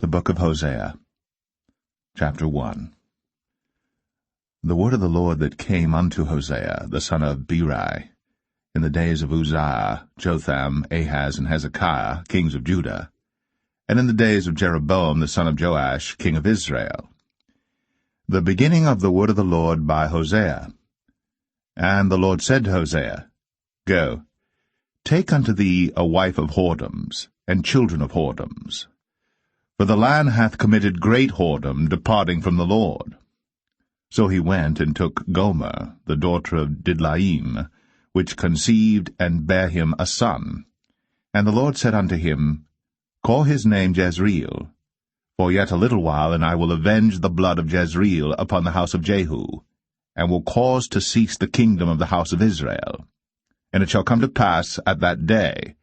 The book of Hosea, chapter 1. The word of the Lord that came unto Hosea, the son of Beeri, in the days of Uzziah, Jotham, Ahaz, and Hezekiah, kings of Judah, and in the days of Jeroboam, the son of Joash, king of Israel. The beginning of the word of the Lord by Hosea. And the Lord said to Hosea, Go, take unto thee a wife of whoredoms, and children of whoredoms. For the land hath committed great whoredom, departing from the Lord. So he went and took Gomer, the daughter of Didlaim, which conceived and bare him a son. And the Lord said unto him, Call his name Jezreel, for yet a little while, and I will avenge the blood of Jezreel upon the house of Jehu, and will cause to cease the kingdom of the house of Israel. And it shall come to pass at that day,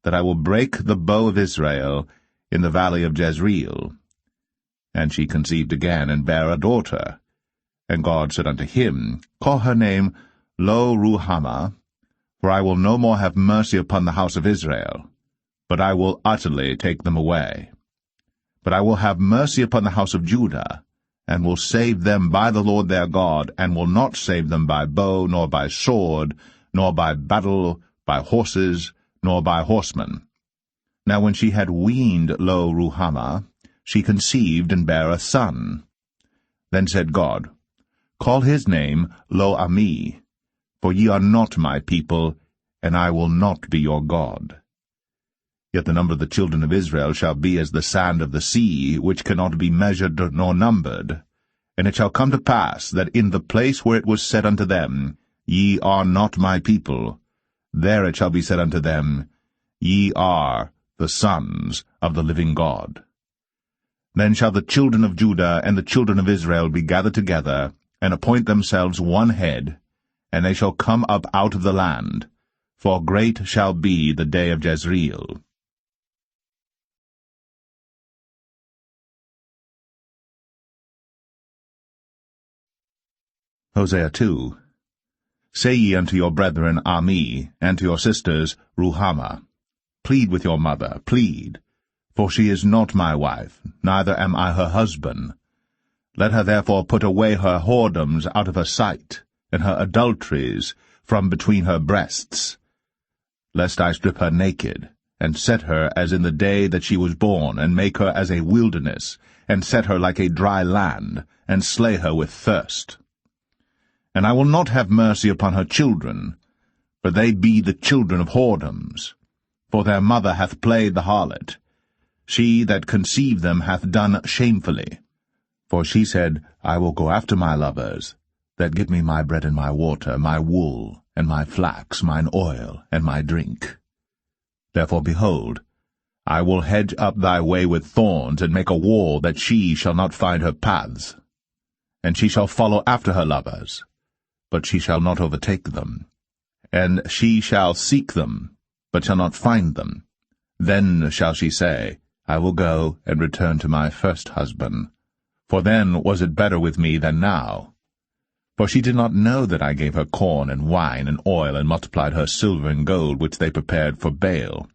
that I will break the bow of Israel in the valley of Jezreel. And she conceived again, and bare a daughter. And God said unto him, Call her name Lo-ruhamah, for I will no more have mercy upon the house of Israel, but I will utterly take them away. But I will have mercy upon the house of Judah, and will save them by the Lord their God, and will not save them by bow, nor by sword, nor by battle, by horses, nor by horsemen. Now when she had weaned Lo-ruhamah, she conceived and bare a son. Then said God, Call his name Lo-ammi, for ye are not my people, and I will not be your God. Yet the number of the children of Israel shall be as the sand of the sea, which cannot be measured nor numbered. And it shall come to pass, that in the place where it was said unto them, Ye are not my people, there it shall be said unto them, Ye are the sons of the living God. Then shall the children of Judah and the children of Israel be gathered together, and appoint themselves one head, and they shall come up out of the land, for great shall be the day of Jezreel. Hosea 2. Say ye unto your brethren Ammi, and to your sisters Ruhamah, Plead with your mother, plead, for she is not my wife, neither am I her husband. Let her therefore put away her whoredoms out of her sight, and her adulteries from between her breasts, lest I strip her naked, and set her as in the day that she was born, and make her as a wilderness, and set her like a dry land, and slay her with thirst. And I will not have mercy upon her children, for they be the children of whoredoms. For their mother hath played the harlot. She that conceived them hath done shamefully. For she said, I will go after my lovers, that give me my bread and my water, my wool, and my flax, mine oil, and my drink. Therefore, behold, I will hedge up thy way with thorns, and make a wall, that she shall not find her paths. And she shall follow after her lovers, but she shall not overtake them. And she shall seek them, but shall not find them. Then shall she say, I will go and return to my first husband, for then was it better with me than now. For she did not know that I gave her corn and wine and oil, and multiplied her silver and gold, which they prepared for Baal.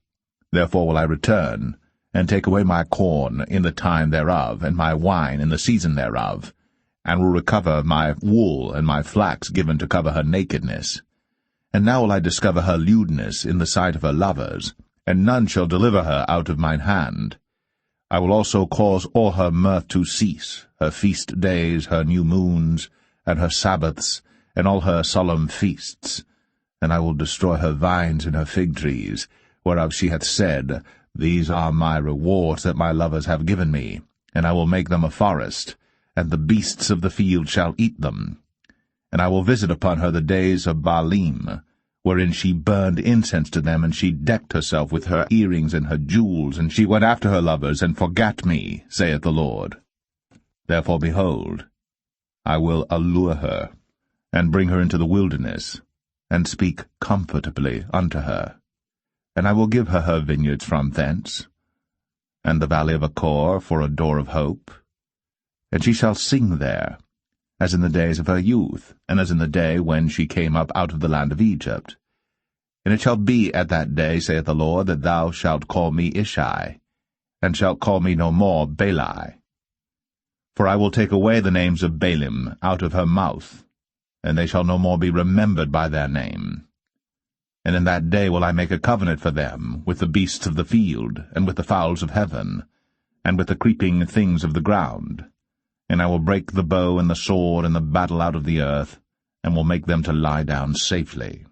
Therefore will I return, and take away my corn in the time thereof, and my wine in the season thereof, and will recover my wool and my flax given to cover her nakedness. And now will I discover her lewdness in the sight of her lovers, and none shall deliver her out of mine hand. I will also cause all her mirth to cease, her feast days, her new moons, and her Sabbaths, and all her solemn feasts. And I will destroy her vines and her fig trees, whereof she hath said, These are my rewards that my lovers have given me, and I will make them a forest, and the beasts of the field shall eat them. And I will visit upon her the days of Baalim, wherein she burned incense to them, and she decked herself with her earrings and her jewels, and she went after her lovers, and forgat me, saith the Lord. Therefore, behold, I will allure her, and bring her into the wilderness, and speak comfortably unto her. And I will give her her vineyards from thence, and the valley of Achor for a door of hope. And she shall sing there, as in the days of her youth, and as in the day when she came up out of the land of Egypt. And it shall be at that day, saith the Lord, that thou shalt call me Ishai, and shalt call me no more Baali. For I will take away the names of Baalim out of her mouth, and they shall no more be remembered by their name. And in that day will I make a covenant for them with the beasts of the field, and with the fowls of heaven, and with the creeping things of the ground. And I will break the bow and the sword and the battle out of the earth, and will make them to lie down safely.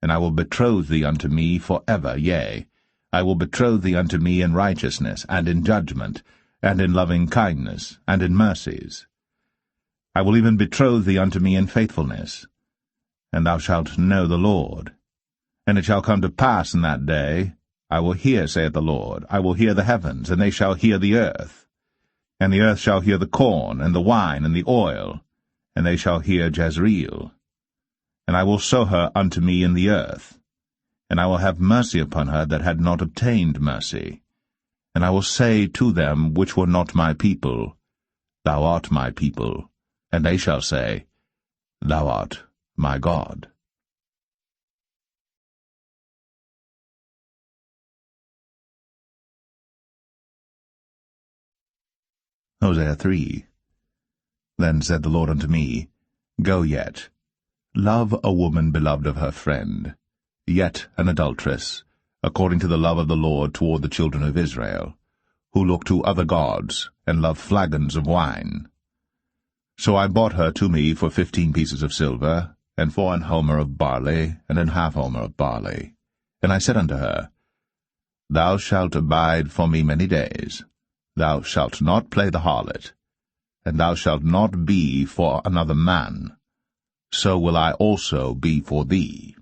And I will betroth thee unto me for ever, yea, I will betroth thee unto me in righteousness, and in judgment, and in loving kindness, and in mercies. I will even betroth thee unto me in faithfulness. And thou shalt know the Lord. And it shall come to pass in that day, I will hear, saith the Lord, I will hear the heavens, and they shall hear the earth. And the earth shall hear the corn, and the wine, and the oil, and they shall hear Jezreel. And I will sow her unto me in the earth, and I will have mercy upon her that had not obtained mercy. And I will say to them which were not my people, Thou art my people, and they shall say, Thou art my God. Hosea 3. Then said the Lord unto me, Go yet, love a woman beloved of her friend, yet an adulteress, according to the love of the Lord toward the children of Israel, who look to other gods, and love flagons of wine. So I bought her to me for 15 pieces of silver, and for an homer of barley, and an half homer of barley. And I said unto her, Thou shalt abide for me many days. Thou shalt not play the harlot, and thou shalt not be for another man. So will I also be for thee.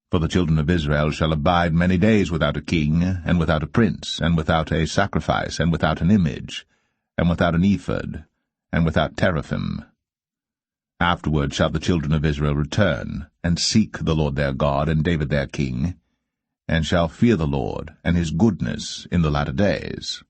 For the children of Israel shall abide many days without a king, and without a prince, and without a sacrifice, and without an image, and without an ephod, and without teraphim. Afterward shall the children of Israel return, and seek the Lord their God, and David their king, and shall fear the Lord, and his goodness in the latter days.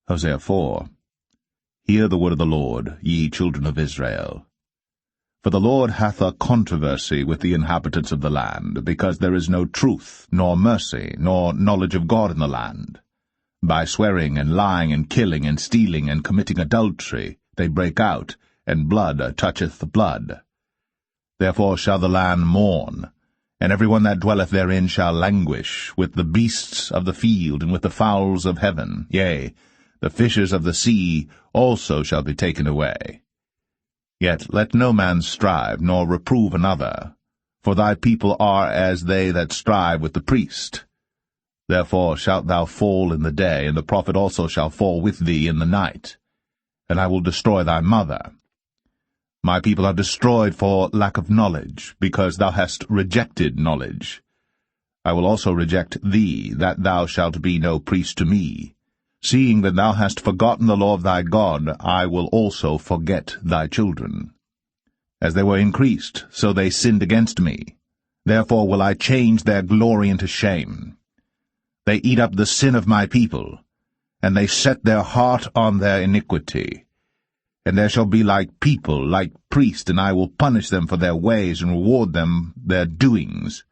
Hosea 4. Hear the word of the Lord, ye children of Israel. For the Lord hath a controversy with the inhabitants of the land, because there is no truth, nor mercy, nor knowledge of God in the land. By swearing, and lying, and killing, and stealing, and committing adultery, they break out, and blood toucheth blood. Therefore shall the land mourn, and every one that dwelleth therein shall languish, with the beasts of the field, and with the fowls of heaven, yea, the fishes of the sea also shall be taken away. Yet let no man strive, nor reprove another, for thy people are as they that strive with the priest. Therefore shalt thou fall in the day, and the prophet also shall fall with thee in the night, and I will destroy thy mother. My people are destroyed for lack of knowledge, because thou hast rejected knowledge. I will also reject thee, that thou shalt be no priest to me. Seeing that thou hast forgotten the law of thy God, I will also forget thy children. As they were increased, so they sinned against me. Therefore will I change their glory into shame. They eat up the sin of my people, and they set their heart on their iniquity. And there shall be like people, like priests, and I will punish them for their ways, and reward them their doings.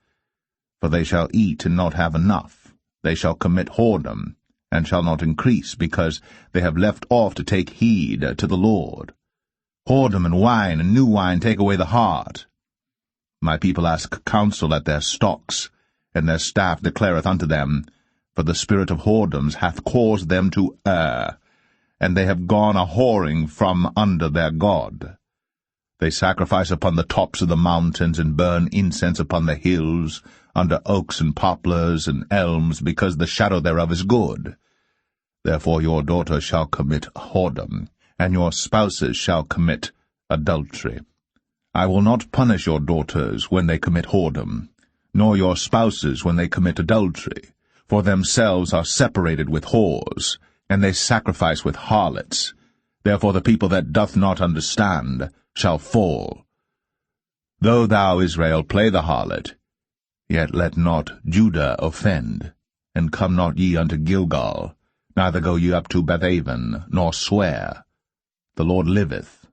For they shall eat and not have enough. They shall commit whoredom, and shall not increase, because they have left off to take heed to the Lord. Whoredom and wine and new wine take away the heart. My people ask counsel at their stocks, and their staff declareth unto them, For the spirit of whoredoms hath caused them to err, and they have gone a-whoring from under their God. They sacrifice upon the tops of the mountains, and burn incense upon the hills, under oaks and poplars and elms, because the shadow thereof is good. Therefore your daughters shall commit whoredom, and your spouses shall commit adultery. I will not punish your daughters when they commit whoredom, nor your spouses when they commit adultery, for themselves are separated with whores, and they sacrifice with harlots. Therefore the people that doth not understand shall fall. Though thou, Israel, play the harlot, yet let not Judah offend, and come not ye unto Gilgal, neither go ye up to Bethaven, nor swear. The Lord liveth.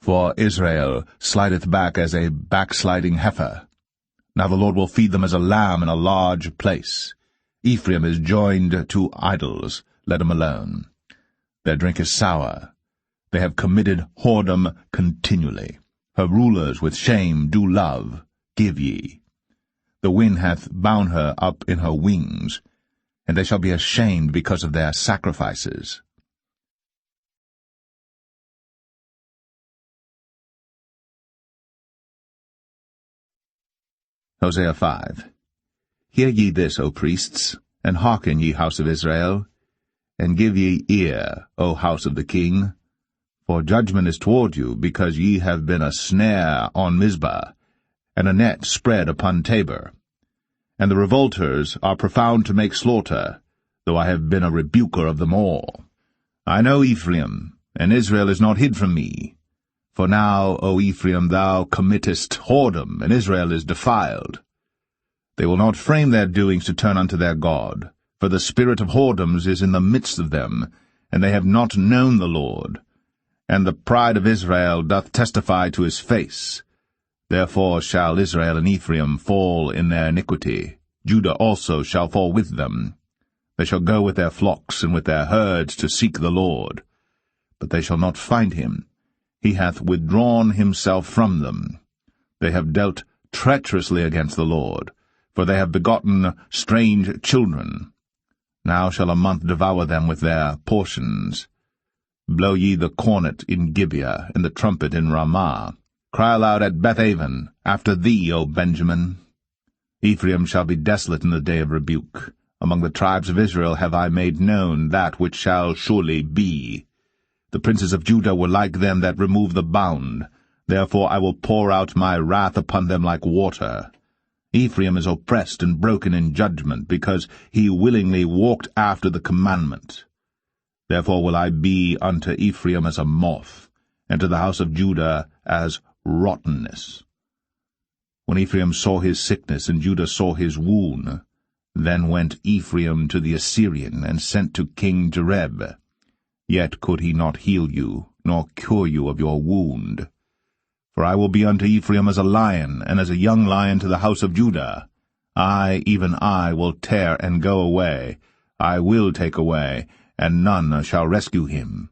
For Israel slideth back as a backsliding heifer. Now the Lord will feed them as a lamb in a large place. Ephraim is joined to idols, let him alone. Their drink is sour. They have committed whoredom continually. Her rulers with shame do love, give ye. The wind hath bound her up in her wings, and they shall be ashamed because of their sacrifices. Hosea 5. Hear ye this, O priests, and hearken, ye house of Israel, and give ye ear, O house of the king. For judgment is toward you, because ye have been a snare on Mizpah, and a net spread upon Tabor. And the revolters are profound to make slaughter, though I have been a rebuker of them all. I know Ephraim, and Israel is not hid from me. For now, O Ephraim, thou committest whoredom, and Israel is defiled. They will not frame their doings to turn unto their God, for the spirit of whoredoms is in the midst of them, and they have not known the Lord. And the pride of Israel doth testify to his face. Therefore shall Israel and Ephraim fall in their iniquity. Judah also shall fall with them. They shall go with their flocks and with their herds to seek the Lord. But they shall not find him. He hath withdrawn himself from them. They have dealt treacherously against the Lord, for they have begotten strange children. Now shall a month devour them with their portions. Blow ye the cornet in Gibeah, and the trumpet in Ramah. Cry aloud at Bethaven, after thee, O Benjamin. Ephraim shall be desolate in the day of rebuke. Among the tribes of Israel have I made known that which shall surely be. The princes of Judah were like them that remove the bound. Therefore I will pour out my wrath upon them like water. Ephraim is oppressed and broken in judgment, because he willingly walked after the commandment. Therefore will I be unto Ephraim as a moth, and to the house of Judah as rottenness. When Ephraim saw his sickness, and Judah saw his wound, then went Ephraim to the Assyrian, and sent to King Jareb. Yet could he not heal you, nor cure you of your wound. For I will be unto Ephraim as a lion, and as a young lion to the house of Judah. I, even I, will tear and go away. I will take away, and none shall rescue him.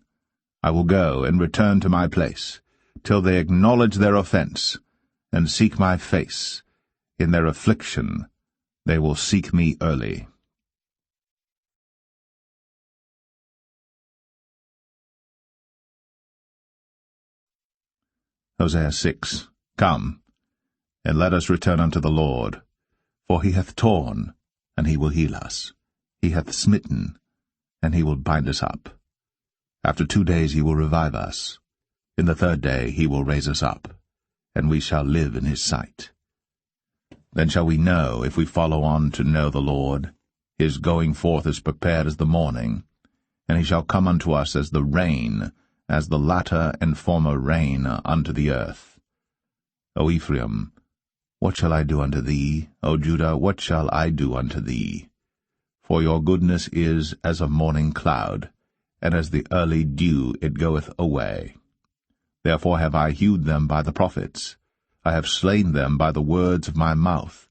I will go and return to my place, till they acknowledge their offense, and seek my face. In their affliction they will seek me early. Hosea 6. Come, and let us return unto the Lord. For he hath torn, and he will heal us. He hath smitten, and he will bind us up. After 2 days he will revive us. In the 3rd day he will raise us up, and we shall live in his sight. Then shall we know, if we follow on to know the Lord. His going forth is prepared as the morning, and he shall come unto us as the rain, as the latter and former rain unto the earth. O Ephraim, what shall I do unto thee? O Judah, what shall I do unto thee? For your goodness is as a morning cloud, and as the early dew it goeth away. Therefore have I hewed them by the prophets. I have slain them by the words of my mouth.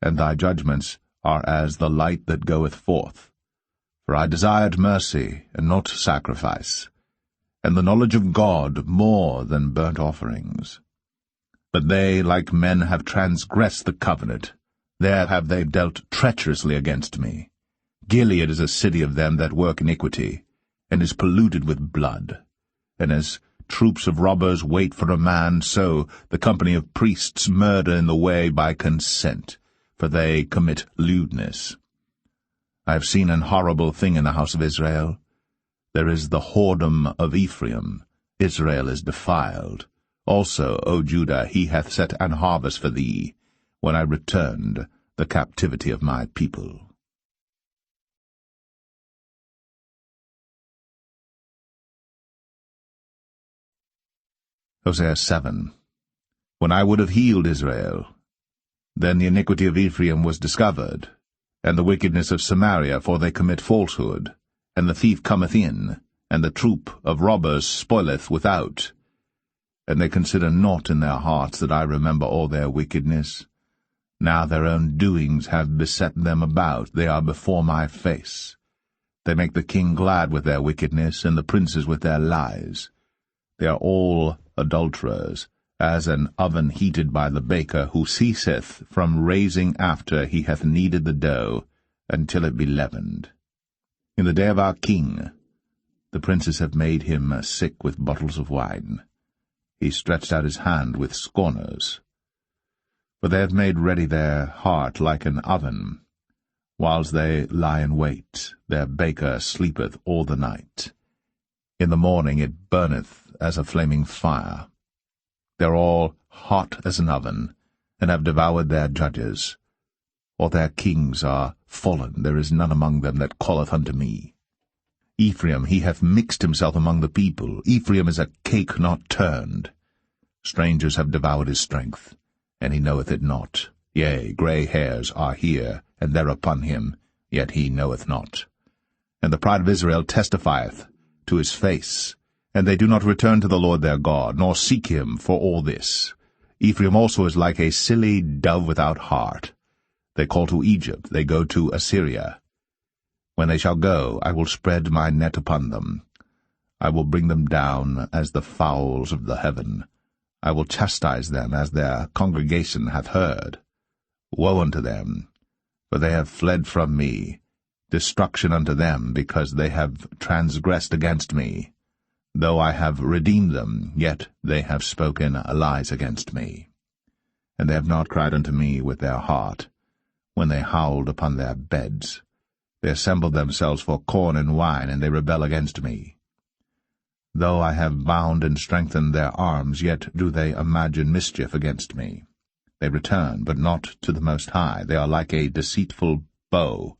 And thy judgments are as the light that goeth forth. For I desired mercy, and not sacrifice, and the knowledge of God more than burnt offerings. But they, like men, have transgressed the covenant. There have they dealt treacherously against me. Gilead is a city of them that work iniquity, and is polluted with blood. And as troops of robbers wait for a man, so the company of priests murder in the way by consent, for they commit lewdness. I have seen an horrible thing in the house of Israel. There is the whoredom of Ephraim. Israel is defiled. Also, O Judah, he hath set an harvest for thee, when I returned the captivity of my people. Hosea 7. When I would have healed Israel, then the iniquity of Ephraim was discovered, and the wickedness of Samaria, for they commit falsehood, and the thief cometh in, and the troop of robbers spoileth without. and they consider not in their hearts that I remember all their wickedness. Now their own doings have beset them about, they are before my face. They make the king glad with their wickedness, and the princes with their lies. They are all adulterers, as an oven heated by the baker, who ceaseth from raising after he hath kneaded the dough, until it be leavened. In the day of our king, the princes have made him sick with bottles of wine. He stretched out his hand with scorners. For they have made ready their heart like an oven. Whiles they lie in wait, their baker sleepeth all the night. In the morning it burneth as a flaming fire. They are all hot as an oven, and have devoured their judges. All their kings are fallen, there is none among them that calleth unto me. Ephraim, he hath mixed himself among the people. Ephraim is a cake not turned. Strangers have devoured his strength, and he knoweth it not. Yea, grey hairs are here, and there upon him, yet he knoweth not. And the pride of Israel testifieth to his face, and they do not return to the Lord their God, nor seek him for all this. Ephraim also is like a silly dove without heart. They call to Egypt, they go to Assyria. When they shall go, I will spread my net upon them. I will bring them down as the fowls of the heaven. I will chastise them as their congregation hath heard. Woe unto them, for they have fled from me. Destruction unto them, because they have transgressed against me. Though I have redeemed them, yet they have spoken lies against me. And they have not cried unto me with their heart, when they howled upon their beds. They assembled themselves for corn and wine, and they rebel against me. Though I have bound and strengthened their arms, yet do they imagine mischief against me. They return, but not to the Most High. They are like a deceitful bow.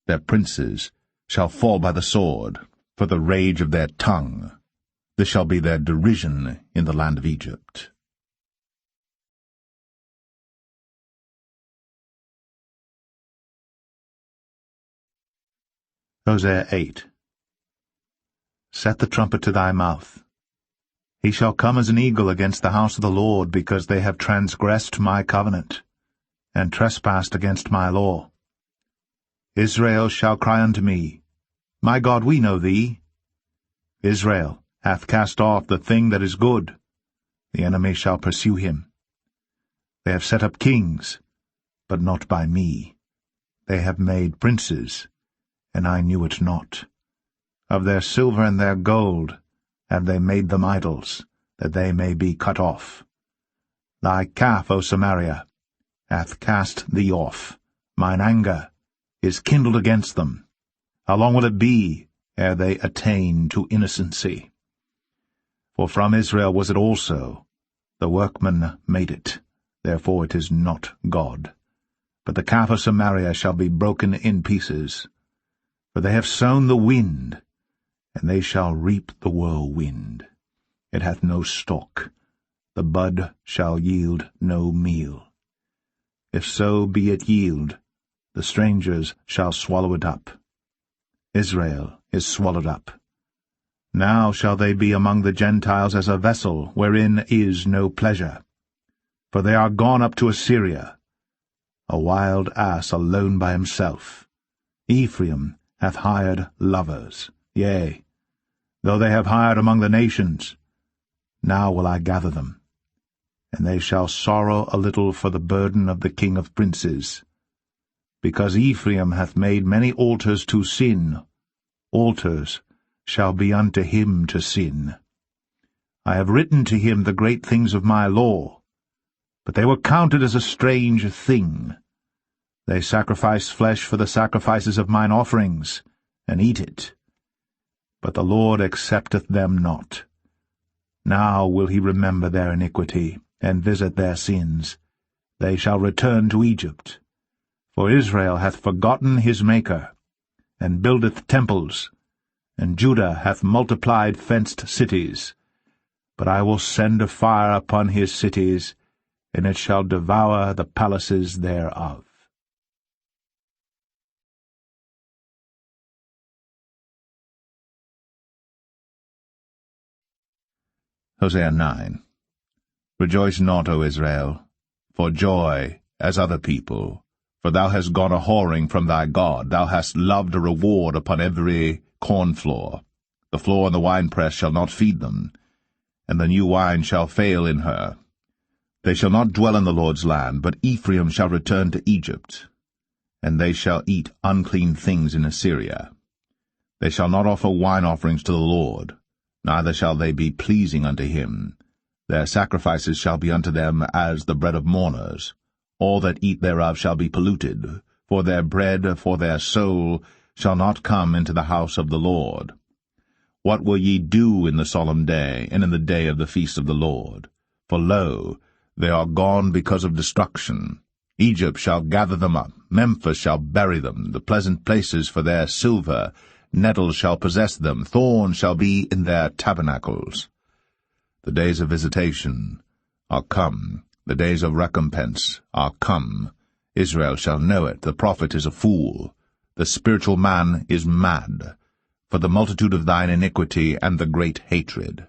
Their princes shall fall by the sword, for the rage of their tongue. This shall be their derision in the land of Egypt. Hosea 8. Set the trumpet to thy mouth. He shall come as an eagle against the house of the Lord, because they have transgressed my covenant, and trespassed against my law. Israel shall cry unto me, My God, we know thee. Israel hath cast off the thing that is good. The enemy shall pursue him. They have set up kings, but not by me. They have made princes, and I knew it not. Of their silver and their gold have they made them idols, that they may be cut off. Thy calf, O Samaria, hath cast thee off. Mine anger is kindled against them. How long will it be ere they attain to innocency? For from Israel was it also. The workman made it, therefore it is not God. But the calf of Samaria shall be broken in pieces. For they have sown the wind, and they shall reap the whirlwind. It hath no stalk, the bud shall yield no meal. If so be it yield, the strangers shall swallow it up. Israel is swallowed up. Now shall they be among the Gentiles as a vessel wherein is no pleasure. For they are gone up to Assyria, a wild ass alone by himself. Ephraim hath hired lovers, yea, though they have hired among the nations. Now will I gather them, and they shall sorrow a little for the burden of the king of princes. Because Ephraim hath made many altars to sin, altars shall be unto him to sin. I have written to him the great things of my law, but they were counted as a strange thing. They sacrifice flesh for the sacrifices of mine offerings, and eat it. But the Lord accepteth them not. Now will he remember their iniquity, and visit their sins. They shall return to Egypt. For Israel hath forgotten his Maker, and buildeth temples, and Judah hath multiplied fenced cities. But I will send a fire upon his cities, and it shall devour the palaces thereof. Hosea 9. Rejoice not, O Israel, for joy as other people, for thou hast gone a-whoring from thy God, thou hast loved a reward upon every corn floor. The floor and the winepress shall not feed them, and the new wine shall fail in her. They shall not dwell in the Lord's land, but Ephraim shall return to Egypt, and they shall eat unclean things in Assyria. They shall not offer wine offerings to the Lord, neither shall they be pleasing unto him. Their sacrifices shall be unto them as the bread of mourners. All that eat thereof shall be polluted, for their bread, for their soul, shall not come into the house of the Lord. What will ye do in the solemn day, and in the day of the feast of the Lord? For lo, they are gone because of destruction. Egypt shall gather them up, Memphis shall bury them, the pleasant places for their silver. Nettles shall possess them, thorns shall be in their tabernacles. The days of visitation are come, the days of recompense are come. Israel shall know it, the prophet is a fool, the spiritual man is mad, for the multitude of thine iniquity and the great hatred.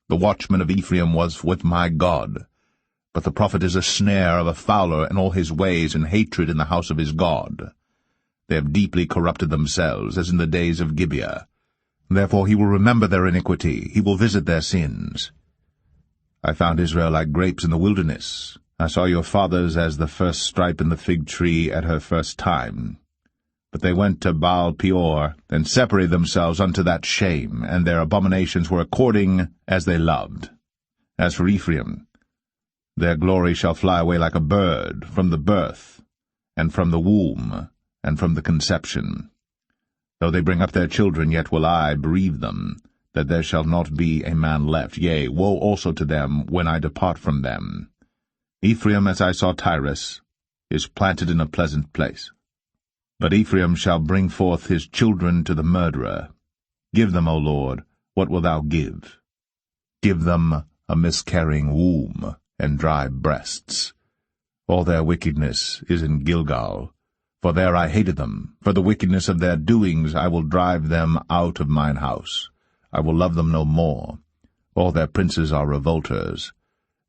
The watchman of Ephraim was with my God, but the prophet is a snare of a fowler in all his ways, and hatred in the house of his God. They have deeply corrupted themselves, as in the days of Gibeah. Therefore he will remember their iniquity, he will visit their sins. I found Israel like grapes in the wilderness. I saw your fathers as the first stripe in the fig tree at her first time. But they went to Baal Peor, and separated themselves unto that shame, and their abominations were according as they loved. As for Ephraim, their glory shall fly away like a bird, from the birth, and from the womb, and from the conception. Though they bring up their children, yet will I bereave them, that there shall not be a man left. Yea, woe also to them when I depart from them. Ephraim, as I saw Tyrus, is planted in a pleasant place. But Ephraim shall bring forth his children to the murderer. Give them, O Lord, what wilt thou give? Give them a miscarrying womb, and dry breasts. All their wickedness is in Gilgal, for there I hated them. For the wickedness of their doings I will drive them out of mine house. I will love them no more. All their princes are revolters.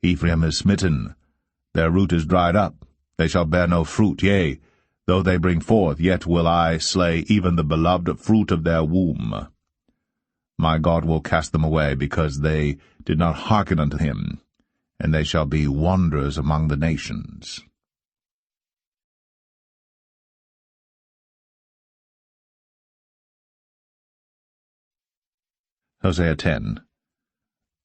Ephraim is smitten. Their root is dried up. They shall bear no fruit. Yea, though they bring forth, yet will I slay even the beloved fruit of their womb. My God will cast them away, because they did not hearken unto him, and they shall be wanderers among the nations. Hosea 10.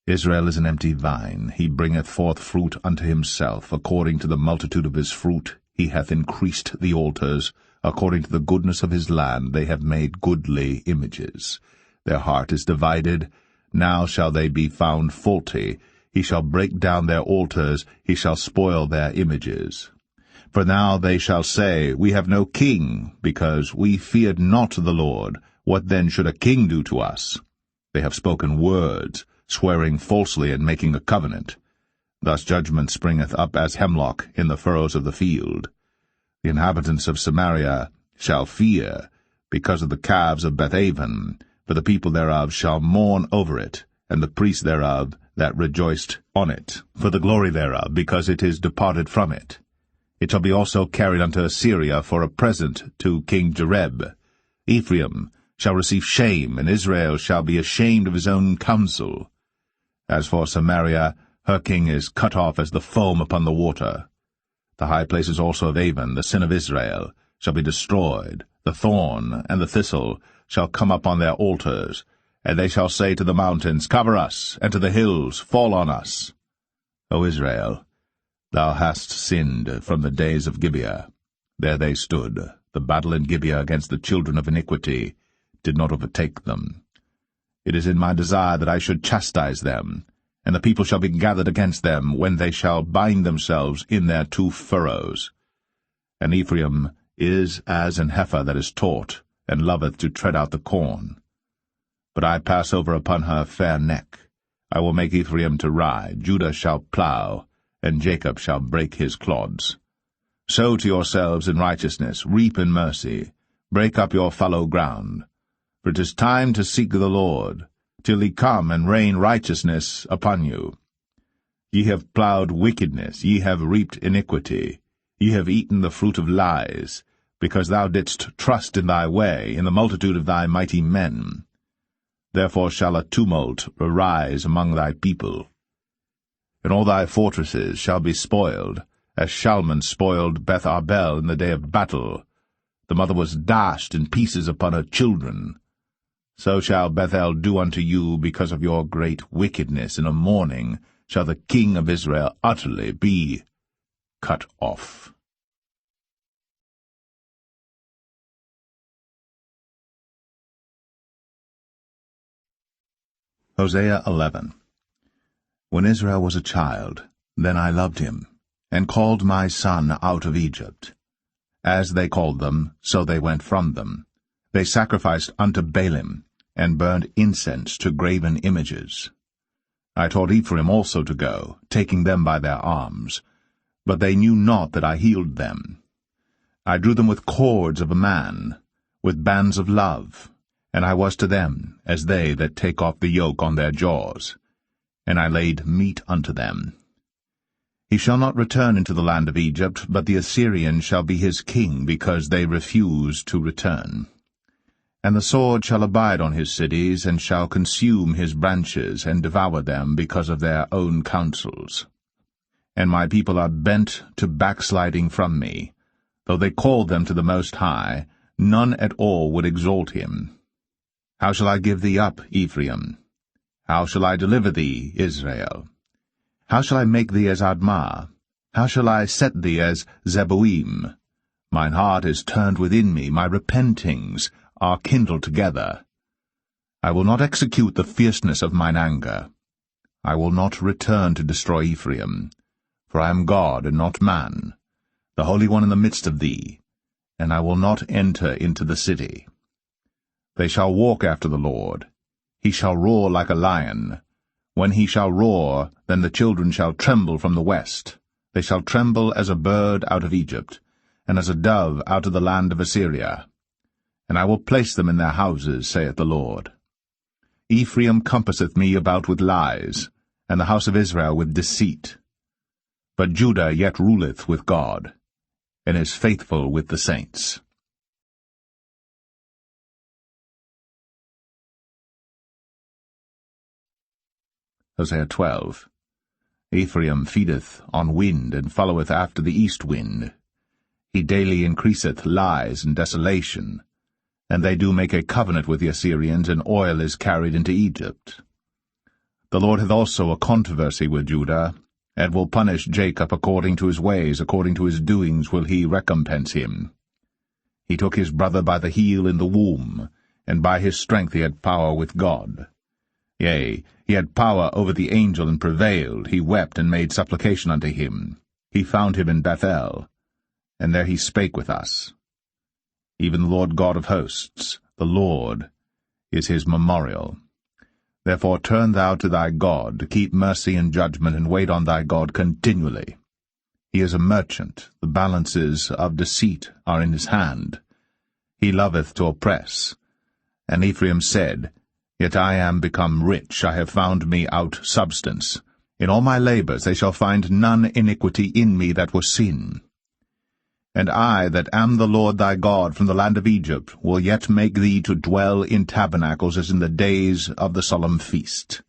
Israel is an empty vine, he bringeth forth fruit unto himself. According to the multitude of his fruit he hath increased the altars. According to the goodness of his land they have made goodly images. Their heart is divided, now shall they be found faulty. He shall break down their altars, he shall spoil their images. For now they shall say, We have no king, because we feared not the Lord. What then should a king do to us? They have spoken words, swearing falsely and making a covenant. Thus judgment springeth up as hemlock in the furrows of the field. The inhabitants of Samaria shall fear, because of the calves of Bethaven, for the people thereof shall mourn over it, and the priests thereof that rejoiced on it, for the glory thereof, because it is departed from it. It shall be also carried unto Assyria for a present to King Jareb. Ephraim shall receive shame, and Israel shall be ashamed of his own counsel. As for Samaria, her king is cut off as the foam upon the water. The high places also of Avon, the sin of Israel, shall be destroyed. The thorn and the thistle shall come up on their altars, and they shall say to the mountains, Cover us, and to the hills, Fall on us. O Israel, thou hast sinned from the days of Gibeah. There they stood, the battle in Gibeah against the children of iniquity did not overtake them. It is in my desire that I should chastise them, and the people shall be gathered against them, when they shall bind themselves in their two furrows. And Ephraim is as an heifer that is taught, and loveth to tread out the corn. But I pass over upon her fair neck. I will make Ephraim to ride, Judah shall plow, and Jacob shall break his clods. Sow to yourselves in righteousness, reap in mercy, break up your fallow ground. For it is time to seek the Lord, till he come and rain righteousness upon you. Ye have plowed wickedness, ye have reaped iniquity, ye have eaten the fruit of lies, because thou didst trust in thy way, in the multitude of thy mighty men. Therefore shall a tumult arise among thy people, and all thy fortresses shall be spoiled, as Shalman spoiled Beth Arbel in the day of battle. The mother was dashed in pieces upon her children. So shall Bethel do unto you because of your great wickedness. In a morning shall the king of Israel utterly be cut off. Hosea 11. When Israel was a child, then I loved him, and called my son out of Egypt. As they called them, so they went from them. They sacrificed unto Baalim, and burned incense to graven images. I taught Ephraim also to go, taking them by their arms. But they knew not that I healed them. I drew them with cords of a man, with bands of love, and I was to them as they that take off the yoke on their jaws, and I laid meat unto them. He shall not return into the land of Egypt, but the Assyrian shall be his king, because they refuse to return. And the sword shall abide on his cities, and shall consume his branches, and devour them because of their own counsels. And my people are bent to backsliding from me. Though they called them to the Most High, none at all would exalt him. How shall I give thee up, Ephraim? How shall I deliver thee, Israel? How shall I make thee as Admah? How shall I set thee as Zeboim? Mine heart is turned within me, my repentings are kindled together. I will not execute the fierceness of mine anger. I will not return to destroy Ephraim, for I am God and not man, the Holy One in the midst of thee, and I will not enter into the city. They shall walk after the Lord. He shall roar like a lion. When he shall roar, then the children shall tremble from the west. They shall tremble as a bird out of Egypt, and as a dove out of the land of Assyria. And I will place them in their houses, saith the Lord. Ephraim compasseth me about with lies, and the house of Israel with deceit. But Judah yet ruleth with God, and is faithful with the saints. Hosea 12. Ephraim feedeth on wind, and followeth after the east wind. He daily increaseth lies and desolation. And they do make a covenant with the Assyrians, and oil is carried into Egypt. The Lord hath also a controversy with Judah, and will punish Jacob according to his ways, according to his doings will he recompense him. He took his brother by the heel in the womb, and by his strength he had power with God. Yea, he had power over the angel, and prevailed. He wept and made supplication unto him. He found him in Bethel, and there he spake with us. Even the Lord God of hosts, the Lord, is his memorial. Therefore turn thou to thy God, to keep mercy and judgment, and wait on thy God continually. He is a merchant, the balances of deceit are in his hand. He loveth to oppress. And Ephraim said, Yet I am become rich, I have found me out substance. In all my labors they shall find none iniquity in me that was sin. And I, that am the Lord thy God from the land of Egypt, will yet make thee to dwell in tabernacles as in the days of the solemn feast.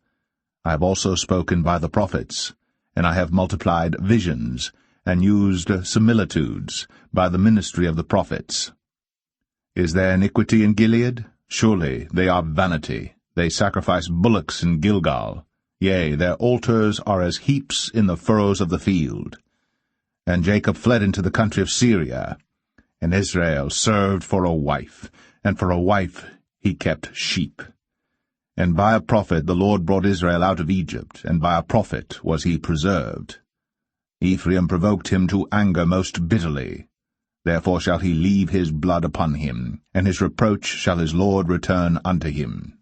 I have also spoken by the prophets, and I have multiplied visions, and used similitudes by the ministry of the prophets. Is there iniquity in Gilead? Surely they are vanity. They sacrifice bullocks in Gilgal. Yea, their altars are as heaps in the furrows of the field. And Jacob fled into the country of Syria, and Israel served for a wife, and for a wife he kept sheep. And by a prophet the Lord brought Israel out of Egypt, and by a prophet was he preserved. Ephraim provoked him to anger most bitterly. Therefore shall he leave his blood upon him, and his reproach shall his Lord return unto him.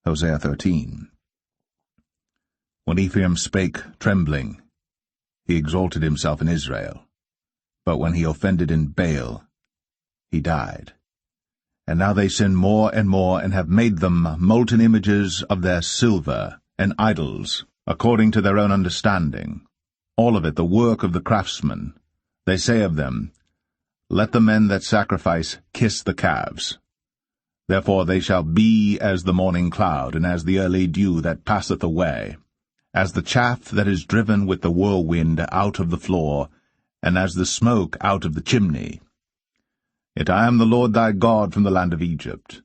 Hosea 13. When Ephraim spake trembling, he exalted himself in Israel. But when he offended in Baal, he died. And now they sin more and more, and have made them molten images of their silver, and idols, according to their own understanding, all of it the work of the craftsman. They say of them, Let the men that sacrifice kiss the calves. Therefore they shall be as the morning cloud, and as the early dew that passeth away, as the chaff that is driven with the whirlwind out of the floor, and as the smoke out of the chimney. Yet I am the Lord thy God from the land of Egypt,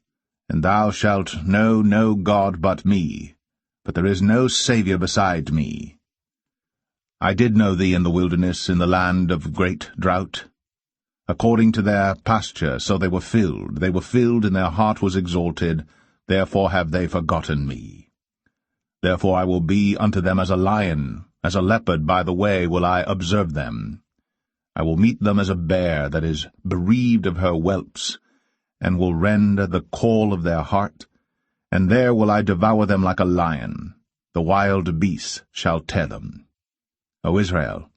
and thou shalt know no God but me, but there is no Saviour beside me. I did know thee in the wilderness, in the land of great drought. According to their pasture so they were filled, and their heart was exalted, therefore have they forgotten me. Therefore I will be unto them as a lion, as a leopard by the way will I observe them. I will meet them as a bear that is bereaved of her whelps, and will rend the caul of their heart, and there will I devour them like a lion. The wild beasts shall tear them. O Israel,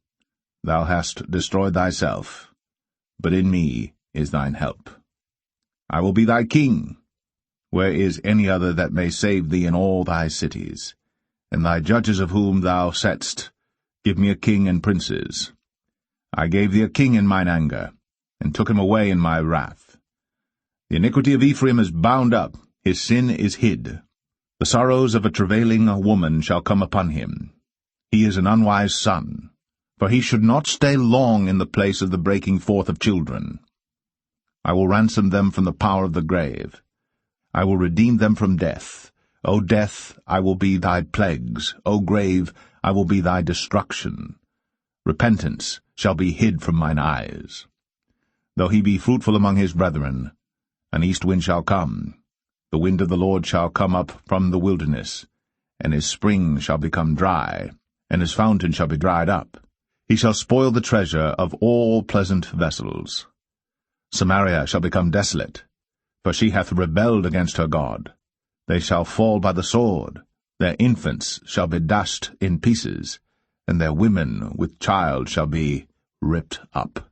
thou hast destroyed thyself, but in me is thine help. I will be thy king. Where is any other that may save thee in all thy cities? And thy judges of whom thou saidst, Give me a king and princes. I gave thee a king in mine anger, and took him away in my wrath. The iniquity of Ephraim is bound up, his sin is hid. The sorrows of a travailing woman shall come upon him. He is an unwise son, for he should not stay long in the place of the breaking forth of children. I will ransom them from the power of the grave. I will redeem them from death. O death, I will be thy plagues. O grave, I will be thy destruction. Repentance shall be hid from mine eyes. Though he be fruitful among his brethren, an east wind shall come. The wind of the Lord shall come up from the wilderness, and his spring shall become dry, and his fountain shall be dried up. He shall spoil the treasure of all pleasant vessels. Samaria shall become desolate, for she hath rebelled against her God. They shall fall by the sword, their infants shall be dashed in pieces, and their women with child shall be ripped up.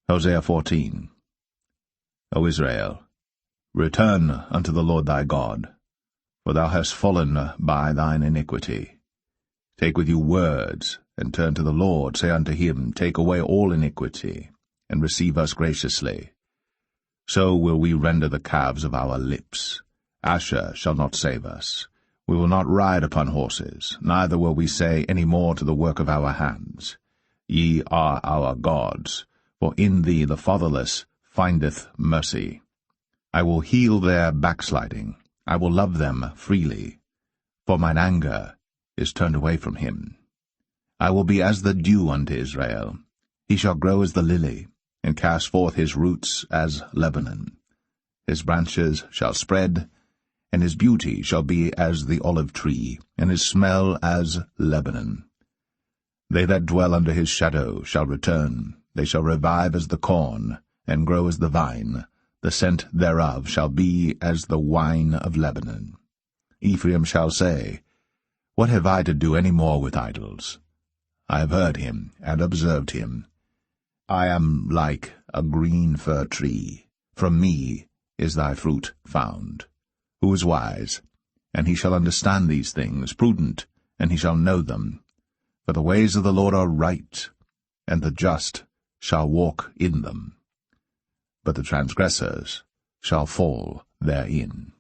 Hosea 14. O Israel, return unto the Lord thy God, for thou hast fallen by thine iniquity. Take with you words, and turn to the Lord. Say unto him, Take away all iniquity, and receive us graciously. So will we render the calves of our lips. Asher shall not save us. We will not ride upon horses, neither will we say any more to the work of our hands, Ye are our gods, for in thee the fatherless findeth mercy. I will heal their backsliding. I will love them freely, for mine anger is turned away from him. I will be as the dew unto Israel. He shall grow as the lily, and cast forth his roots as Lebanon. His branches shall spread, and his beauty shall be as the olive tree, and his smell as Lebanon. They that dwell under his shadow shall return. They shall revive as the corn, and grow as the vine. The scent thereof shall be as the wine of Lebanon. Ephraim shall say, What have I to do any more with idols? I have heard him, and observed him. I am like a green fir tree. From me is thy fruit found. Who is wise? And he shall understand these things, prudent, and he shall know them. For the ways of the Lord are right, and the just shall walk in them, but the transgressors shall fall therein.